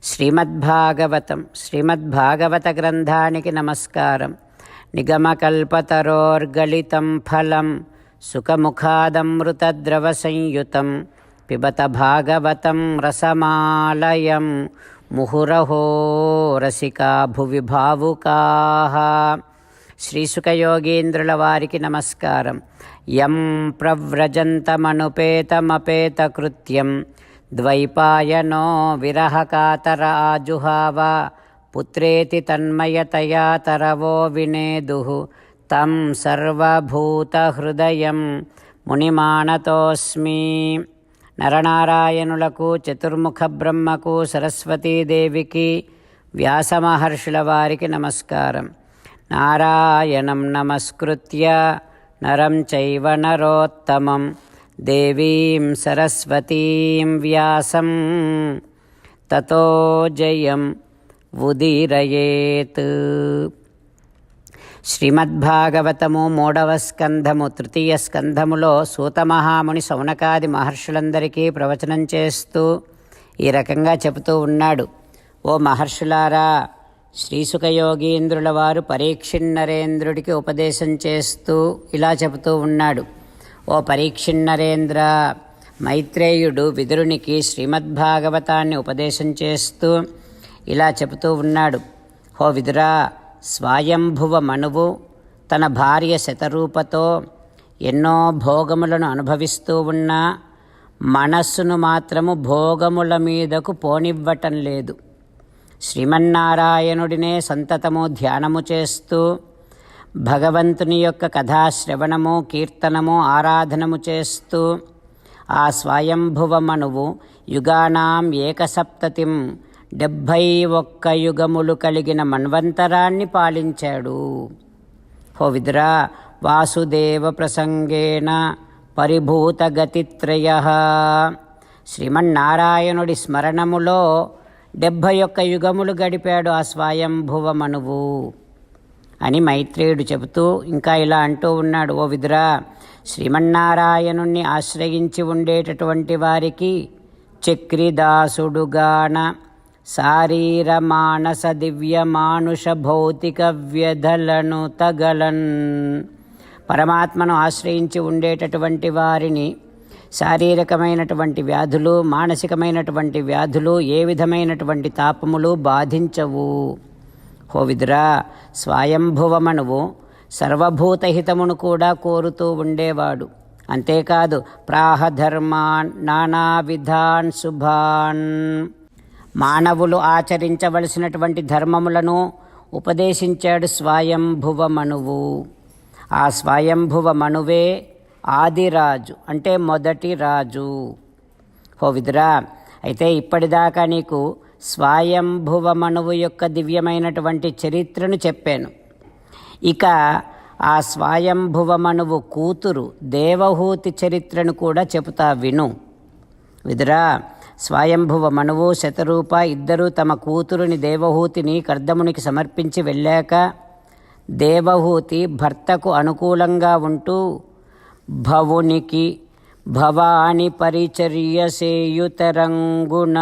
శ్రీమద్భాగవత గ్రంథానికి నమస్కారం. నిగమకల్పతరోర్గళితం ఫలం సుఖముఖాదమృతద్రవ సంయుతం పిబత భాగవతం రసమాలయం ముహురహో రసికా భువి భావుకాః. శ్రీసుఖయోగీంద్రుల వారికి నమస్కారం. యం ప్రవ్రజంతమనుపేతమపేతకృత్యం ద్వైపాయనో విరహకాతర ఆజుహావ పుత్రేతి తన్మయతయా తరవో వినేదుః తం సర్వభూతహృదయం మునిమానతోస్మి. నరనారాయణులకు, చతుర్ముఖ బ్రహ్మకు, సరస్వతీదేవికి, వ్యాసమహర్షుల వారికి నమస్కారం. నారాయణం నమస్కృత్య నరం చైవ నరోత్తమం దేవీం సరస్వతీం వ్యాసం తతో జయం ఉదీరయేత్. శ్రీమద్భాగవతము 3వ స్కంధము, తృతీయ స్కంధములో సూతమహాముని శౌనకాది మహర్షులందరికీ ప్రవచనం చేస్తూ ఈ రకంగా చెబుతూ ఉన్నాడు. ఓ మహర్షులారా, శ్రీసుఖయోగీంద్రుల వారు పరీక్షిన్నరేంద్రుడికి ఉపదేశం చేస్తూ ఇలా చెబుతూ ఉన్నాడు. ఓ పరీక్షిన్నరేంద్ర, మైత్రేయుడు విదురునికి శ్రీమద్భాగవతాన్ని ఉపదేశం చేస్తూ ఇలా చెబుతూ ఉన్నాడు. ఓ విదురా, స్వయంభువ మనువు తన భార్య శతరూపతో ఎన్నో భోగములను అనుభవిస్తూ ఉన్నా మనస్సును మాత్రము భోగముల మీదకు పోనివ్వటం లేదు. శ్రీమన్నారాయణుడినే సంతతము ధ్యానము చేస్తూ భగవంతుని యొక్క కథాశ్రవణము, కీర్తనము, ఆరాధనము చేస్తూ ఆ స్వయంభువ మనువు యుగానాం ఏకసప్తతిం 71 యుగములు కలిగిన మన్వంతరాన్ని పాలించాడు. హో విదురా, వాసుదేవ ప్రసంగేన పరిభూత గతిత్రయః. శ్రీమన్నారాయణుడి స్మరణములో 71 యుగములు గడిపాడు ఆ స్వయంభువ మనువు అని మైత్రేయుడు చెబుతూ ఇంకా ఇలా అంటూ ఉన్నాడు. ఓ విదురా, శ్రీమన్నారాయణుణ్ణి ఆశ్రయించి ఉండేటటువంటి వారికి చక్రిదాసుడుగాన శారీర మానస దివ్య మానుష భౌతిక వ్యధలను తగలన్. పరమాత్మను ఆశ్రయించి ఉండేటటువంటి వారిని శారీరకమైనటువంటి వ్యాధులు, మానసికమైనటువంటి వ్యాధులు, ఏ విధమైనటువంటి తాపములు బాధించవు. హో విదురా, స్వయంభువమనువు సర్వభూతహితమును కూడా కోరుతూ ఉండేవాడు. అంతేకాదు ప్రాహధర్మాన్ నానావిధాన్ శుభాన్, మానవులు ఆచరించవలసినటువంటి ధర్మములను ఉపదేశించాడు స్వయంభువ మనువు. ఆ స్వయంభువ మనువే ఆదిరాజు, అంటే మొదటి రాజు. హో విదురా, అయితే ఇప్పటిదాకా నీకు స్వయంభువ మనువు యొక్క దివ్యమైనటువంటి చరిత్రను చెప్పాను. ఇక ఆ స్వయంభువ మనువు కూతురు దేవహూతి చరిత్రను కూడా చెబుతా విను. విదురా, స్వయంభువ మనువు, శతరూప ఇద్దరూ తమ కూతురుని దేవహూతిని కర్దమునికి సమర్పించి వెళ్ళాక దేవహూతి భర్తకు అనుకూలంగా ఉంటూ భవునికి భవాని పరిచర్య సేయుతరంగుణ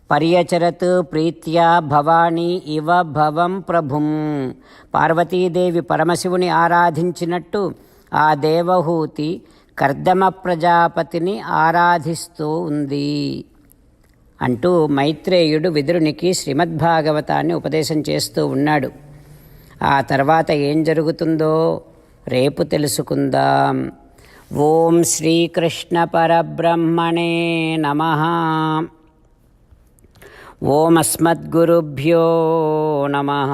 పర్యచరత్ ప్రీత్యా భవానీ ఇవ భవం ప్రభుం. పార్వతీదేవి పరమశివుని ఆరాధించినట్టు ఆ దేవహూతి కర్దమ ప్రజాపతిని ఆరాధిస్తూ ఉంది అంటూ మైత్రేయుడు విదురునికి శ్రీమద్భాగవతాన్ని ఉపదేశం చేస్తూ ఉన్నాడు. ఆ తర్వాత ఏం జరుగుతుందో రేపు తెలుసుకుందాం. ఓం శ్రీకృష్ణ పరబ్రహ్మణే నమః. ఓం అస్మద్గురుభ్యో నమః.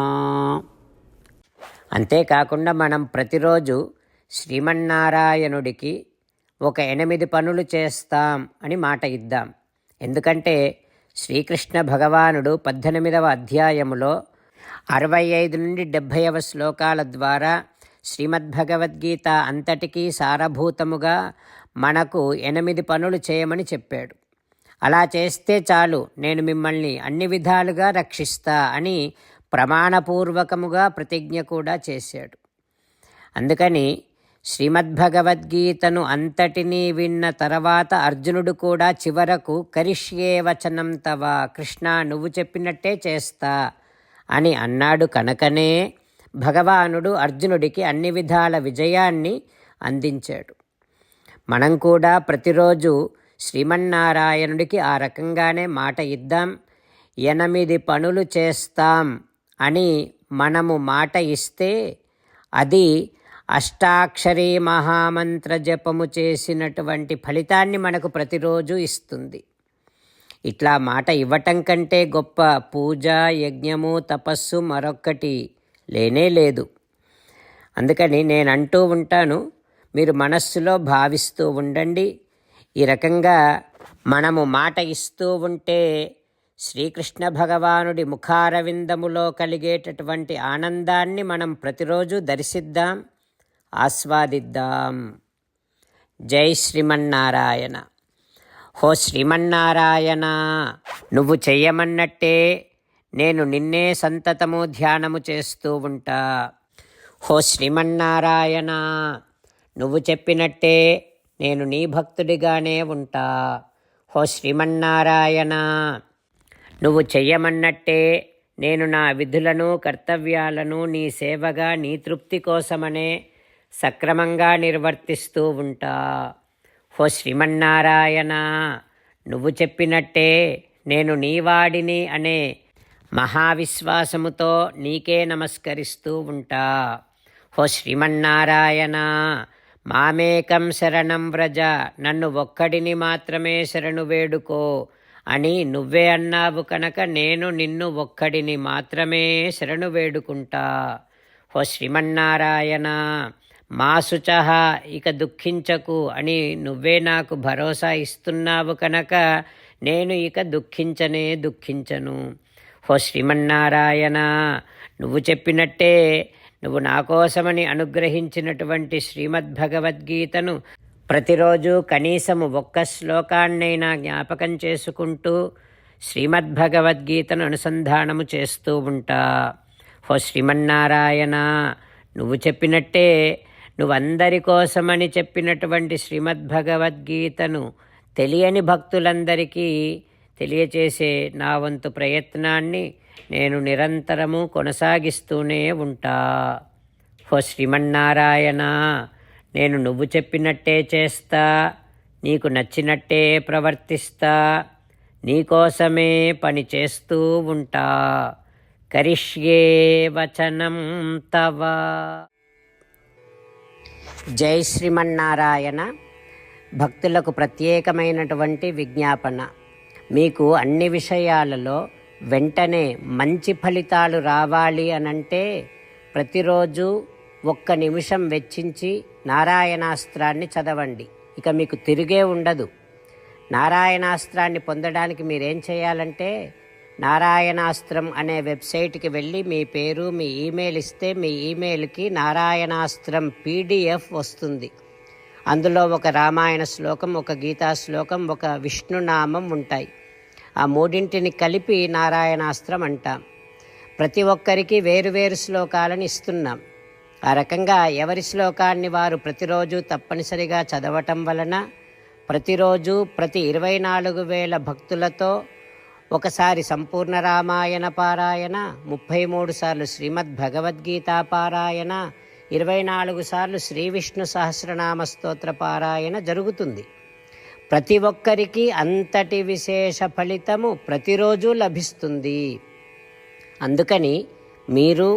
అంతేకాకుండా మనం ప్రతిరోజు శ్రీమన్నారాయణుడికి ఒక 8 పనులు చేస్తాం అని మాట ఇద్దాం. ఎందుకంటే శ్రీకృష్ణ భగవానుడు 18వ అధ్యాయములో 65 నుండి 70వ శ్లోకాల ద్వారా శ్రీమద్భగవద్గీత అంతటికీ సారభూతముగా మనకు 8 పనులు చేయమని చెప్పాడు. అలా చేస్తే చాలు, నేను మిమ్మల్ని అన్ని విధాలుగా రక్షిస్తా అని ప్రమాణపూర్వకముగా ప్రతిజ్ఞ కూడా చేశాడు. అందుకని శ్రీమద్భగవద్గీతను అంతటినీ విన్న తర్వాత అర్జునుడు కూడా చివరకు కరిష్యే వచనం తవ, కృష్ణ నువ్వు చెప్పినట్టే చేస్తా అని అన్నాడు కనుకనే భగవానుడు అర్జునుడికి అన్ని విధాల విజయాన్ని అందించాడు. మనం కూడా ప్రతిరోజు శ్రీమన్నారాయణుడికి ఆ రకంగానే మాట ఇద్దాం. 8 పనులు చేస్తాం అని మనము మాట ఇస్తే అది అష్టాక్షరీ మహామంత్ర జపము చేసినటువంటి ఫలితాన్ని మనకు ప్రతిరోజు ఇస్తుంది. ఇట్లా మాట ఇవ్వటం కంటే గొప్ప పూజ, యజ్ఞము, తపస్సు మరొక్కటి లేనే లేదు. అందుకని నేను అంటూ ఉంటాను, మీరు మనస్సులో భావిస్తూ ఉండండి. ఈ రకంగా మనము మాట ఇస్తూ ఉంటే శ్రీకృష్ణ భగవానుడి ముఖారవిందములో కలిగేటటువంటి ఆనందాన్ని మనం ప్రతిరోజు దర్శిద్దాం, ఆస్వాదిద్దాం. జై శ్రీమన్నారాయణ. హో శ్రీమన్నారాయణ, నువ్వు చెయ్యమన్నట్టే నేను నిన్నే సంతతము ధ్యానము చేస్తూ ఉంటా. హో శ్రీమన్నారాయణ, నువ్వు చెప్పినట్టే నేను నీ భక్తుడిగానే ఉంటా. హో శ్రీమన్నారాయణ, నువ్వు చెయ్యమన్నట్టే నేను నా విధులను, కర్తవ్యాలను నీ సేవగా, నీ తృప్తి కోసమనే సక్రమంగా నిర్వర్తిస్తూ ఉంటా. హో శ్రీమన్నారాయణ, నువ్వు చెప్పినట్టే నేను నీవాడిని అనే మహావిశ్వాసముతో నీకే నమస్కరిస్తూ ఉంటా. హో శ్రీమన్నారాయణ, మామేకం శరణం వ్రజ, నన్ను ఒక్కడిని మాత్రమే శరణు వేడుకో అని నువ్వే అన్నావు కనుక నేను నిన్ను ఒక్కడిని మాత్రమే శరణు వేడుకుంటా. హో శ్రీమన్నారాయణ, మా శుచః, ఇక దుఃఖించకు అని నువ్వే నాకు భరోసా ఇస్తున్నావు కనుక నేను ఇక దుఃఖించను. హో శ్రీమన్నారాయణ, నువ్వు చెప్పినట్టే నువ్వు నా కోసమని అనుగ్రహించినటువంటి శ్రీమద్భగవద్గీతను ప్రతిరోజు కనీసము 1 శ్లోకాన్నైనా జ్ఞాపకం చేసుకుంటూ శ్రీమద్భగవద్గీతను అనుసంధానము చేస్తూ ఉంటా. హో శ్రీమన్నారాయణ, నువ్వు చెప్పినట్టే నువ్వందరి కోసమని చెప్పినటువంటి శ్రీమద్భగవద్గీతను తెలియని భక్తులందరికీ తెలియచేసే నా వంతు ప్రయత్నాన్ని నేను నిరంతరము కొనసాగిస్తూనే ఉంటా. హో శ్రీమన్నారాయణ, నేను నువ్వు చెప్పినట్టే చేస్తా, నీకు నచ్చినట్టే ప్రవర్తిస్తా, నీకోసమే పని చేస్తూ ఉంటా. కరిష్యే వచనం తవ. జై శ్రీమన్నారాయణ. భక్తులకు ప్రత్యేకమైనటువంటి విజ్ఞాపన. మీకు అన్ని విషయాలలో వెంటనే మంచి ఫలితాలు రావాలి అనంటే ప్రతిరోజు 1 నిమిషం వెచ్చించి నారాయణాస్త్రాన్ని చదవండి. ఇక మీకు తిరిగే ఉండదు. నారాయణాస్త్రాన్ని పొందడానికి మీరేం చేయాలంటే నారాయణాస్త్రం అనే వెబ్సైట్కి వెళ్ళి మీ పేరు, మీ ఈమెయిల్ ఇస్తే మీ ఈమెయిల్కి నారాయణాస్త్రం PDF వస్తుంది. అందులో ఒక రామాయణ శ్లోకం, ఒక గీతా శ్లోకం, ఒక విష్ణునామం ఉంటాయి. ఆ 3ంటిని కలిపి నారాయణాస్త్రం అంటాం. ప్రతి ఒక్కరికి వేరువేరు శ్లోకాలను ఇస్తున్నాం. ఆ రకంగా ఎవరి శ్లోకాన్ని వారు ప్రతిరోజు తప్పనిసరిగా చదవటం వలన ప్రతిరోజు ప్రతి 24,000 భక్తులతో ఒకసారి సంపూర్ణ రామాయణ పారాయణ, 33 సార్లు శ్రీమద్భగవద్గీత పారాయణ, 24 సార్లు శ్రీ విష్ణు సహస్రనామ స్తోత్ర పారాయణ జరుగుతుంది. ప్రతి ఒక్కరికి అంతటి విశేష ఫలితము ప్రతిరోజు లభిస్తుంది. అందుకని మీరు,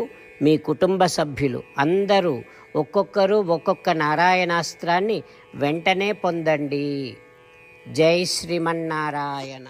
మీ కుటుంబ సభ్యులు అందరూ ఒక్కొక్కరు ఒక్కొక్క నారాయణాస్త్రాన్ని వెంటనే పొందండి. జై శ్రీమన్నారాయణ.